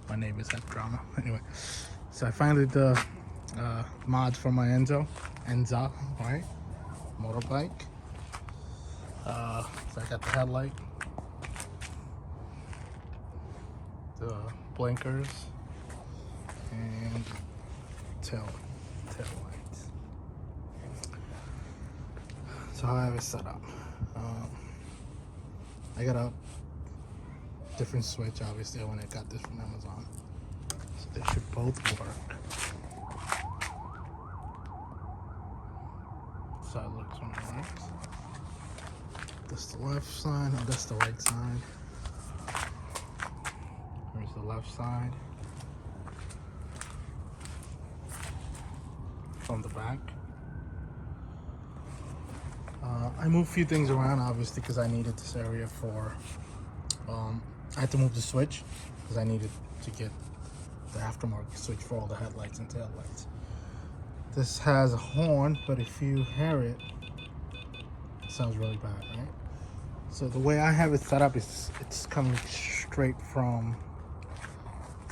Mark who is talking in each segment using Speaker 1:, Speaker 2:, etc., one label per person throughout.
Speaker 1: My neighbors have drama. Anyway, so I finally did the mods for my ANZA, right? Motorbike. So I got the headlight, the blinkers, and tail lights. So how I have it set up. I got a different switch, obviously, when I got this from Amazon. So they should both work. So it looks when it works. That's the left side, oh, that's the right side. Here's the left side. From the back. I moved a few things around, obviously, because I needed this area for, I had to move the switch because I needed to get the aftermarket switch for all the headlights and tail lights. This has a horn, but if you hear it, it sounds really bad, right? So the way I have it set up is it's coming straight from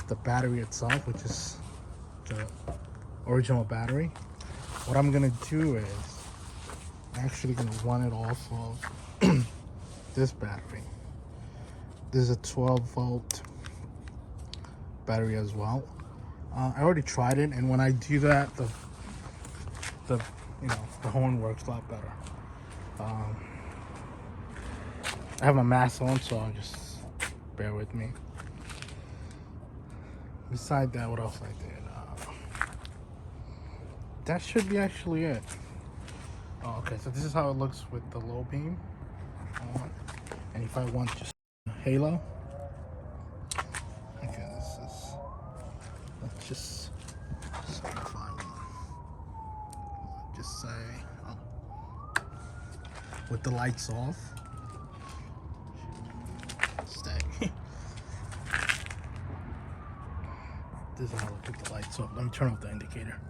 Speaker 1: the battery itself, which is the original battery. What I'm gonna do is I'm actually gonna run it off of this battery. This is a 12-volt battery as well. I already tried it, and when I do that, the horn works a lot better. I have my mask on, so I'll just bear with me. Beside that, what else I did? That should be actually it. Oh, okay, so this is how it looks with the low beam on. And if I want just halo, okay, let's just find one. Just say, with the lights off. Stay. This is how I look with the lights off. Let me turn off the indicator.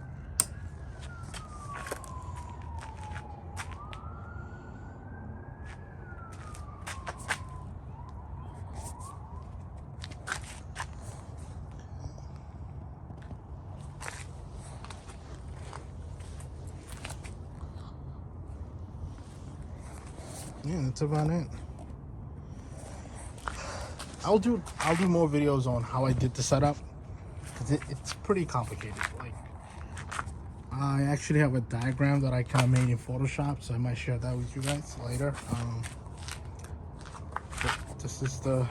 Speaker 1: Yeah, that's about it. I'll do more videos on how I did the setup, because it's pretty complicated. Like, I actually have a diagram that I kind of made in Photoshop, so I might share that with you guys later. But this is the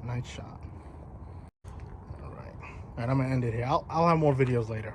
Speaker 1: night shot. All right, and I'm gonna end it here. I'll have more videos later.